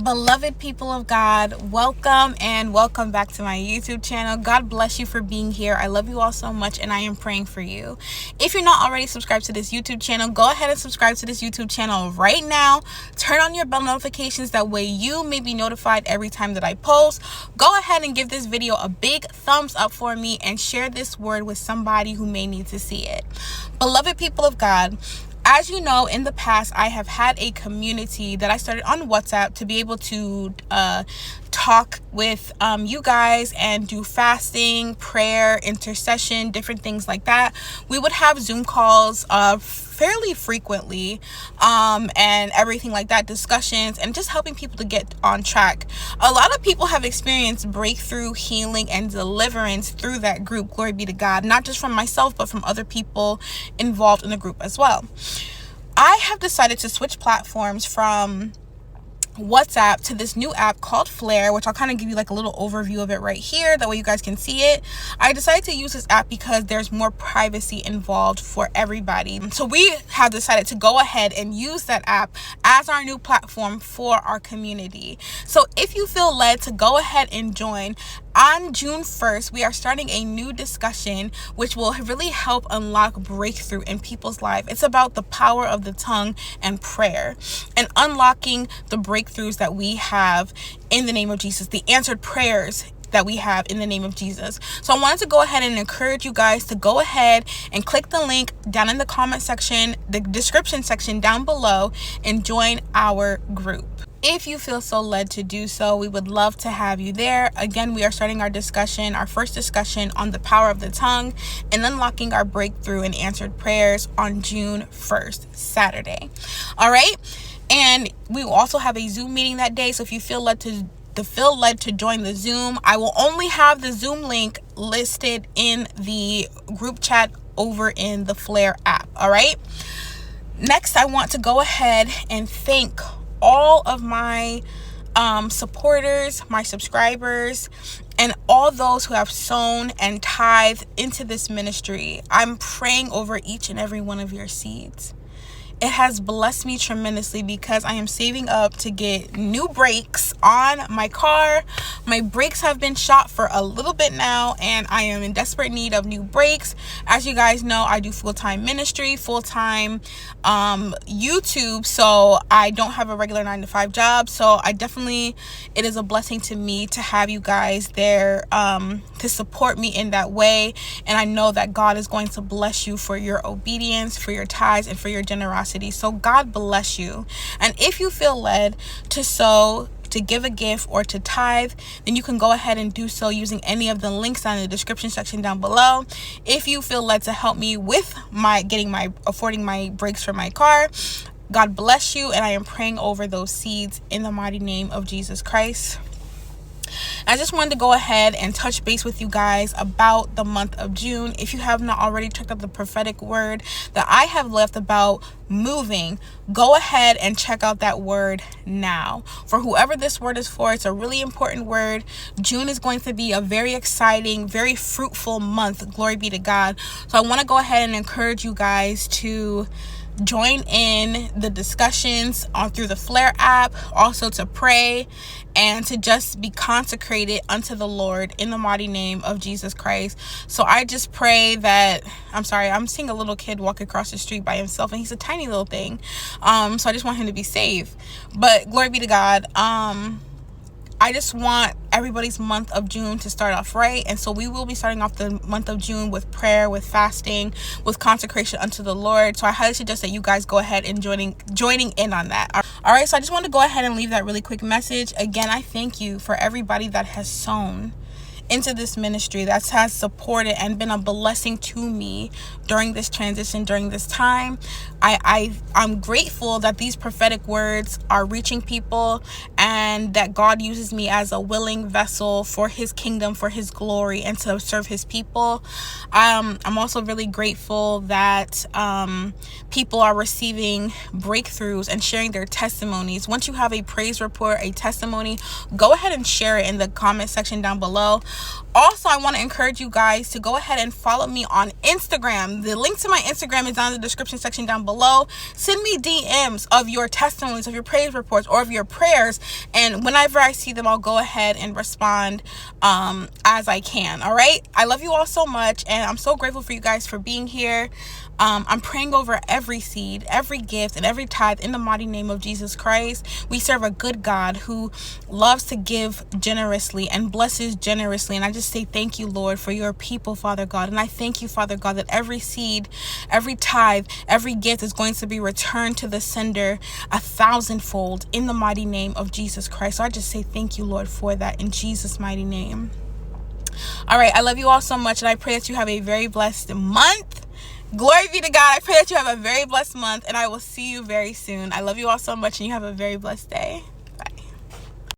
Beloved people of God, welcome and welcome back to my YouTube channel. God bless you for being here. I love you all so much and I am praying for you. If you're not already subscribed to this YouTube channel, go ahead and subscribe to this YouTube channel right now. Turn on your bell notifications, that way you may be notified every time that I post. Go ahead and give this video a big thumbs up for me and share this word with somebody who may need to see it. Beloved people of God, as you know, in the past, I have had a community that I started on WhatsApp to be able to talk with you guys and do fasting, prayer, intercession, different things like that. We would have Zoom calls fairly frequently and everything like that, discussions, and just helping people to get on track. A lot of people have experienced breakthrough, healing, and deliverance through that group. Glory be to God, not just from myself, but from other people involved in the group as well. I have decided to switch platforms from WhatsApp to this new app called Flare, which I'll kind of give you like a little overview of it right here, that way you guys can see it. I decided to use this app because there's more privacy involved for everybody. So we have decided to go ahead and use that app as our new platform for our community. So if you feel led to go ahead and join, on June 1st, we are starting a new discussion which will really help unlock breakthrough in people's life. It's about the power of the tongue and prayer and unlocking the breakthroughs that we have in the name of Jesus, the answered prayers that we have in the name of Jesus. So I wanted to go ahead and encourage you guys to go ahead and click the link down in the comment section, the description section down below, and join our group. If you feel so led to do so, we would love to have you there. Again, we are starting our first discussion on the power of the tongue and unlocking our breakthrough and answered prayers on June 1st, Saturday. All right. And we will also have a Zoom meeting that day. So if you feel led to join the Zoom, I will only have the Zoom link listed in the group chat over in the Flare app. All right. Next, I want to go ahead and thank all of my supporters, my subscribers, and all those who have sown and tithed into this ministry. I'm praying over each and every one of your seeds. It has blessed me tremendously because I am saving up to get new brakes on my car. My brakes have been shot for a little bit now, and I am in desperate need of new brakes. As you guys know, I do full-time ministry, full-time YouTube, so I don't have a regular 9-to-5 job. So it is a blessing to me to have you guys there to support me in that way. And I know that God is going to bless you for your obedience, for your tithes, and for your generosity. So God bless you. And if you feel led to sow, to give a gift, or to tithe, then you can go ahead and do so using any of the links down in the description section down below. If you feel led to help me with affording my brakes for my car, God bless you. And I am praying over those seeds in the mighty name of Jesus Christ. I just wanted to go ahead and touch base with you guys about the month of June. If you have not already checked out the prophetic word that I have left about moving, go ahead and check out that word now. For whoever this word is for, it's a really important word. June is going to be a very exciting, very fruitful month. Glory be to God. So I want to go ahead and encourage you guys to join in the discussions through the Flare app, also to pray and to just be consecrated unto the Lord in the mighty name of Jesus Christ. So I just pray that, I'm seeing a little kid walk across the street by himself, and he's a tiny little thing. So I just want him to be safe. But glory be to God. I just want everybody's month of June to start off right. And so we will be starting off the month of June with prayer, with fasting, with consecration unto the Lord. So I highly suggest that you guys go ahead and joining in on that. All right. So I just want to go ahead and leave that really quick message. Again, I thank you for everybody that has sown into this ministry, that has supported and been a blessing to me during this transition, during this time. I'm grateful that these prophetic words are reaching people and that God uses me as a willing vessel for his kingdom, for his glory, and to serve his people. I'm also really grateful that people are receiving breakthroughs and sharing their testimonies. Once you have a praise report, a testimony, go ahead and share it in the comment section down below. Also, I want to encourage you guys to go ahead and follow me on Instagram. The link to my Instagram is down in the description section down below. Send me DMs of your testimonies, of your praise reports, or of your prayers, and whenever I see them, I'll go ahead and respond as I can. All right, I love you all so much, and I'm so grateful for you guys for being here. I'm praying over every seed, every gift, and every tithe in the mighty name of Jesus Christ. We serve a good God who loves to give generously and blesses generously. And I just say thank you, Lord, for your people, Father God. And I thank you, Father God, that every seed, every tithe, every gift is going to be returned to the sender 1,000-fold in the mighty name of Jesus Christ. So I just say thank you, Lord, for that in Jesus' mighty name. All right, I love you all so much, and I pray that you have a very blessed month. Glory be to God. I pray that you have a very blessed month, and I will see you very soon. I love you all so much, and you have a very blessed day.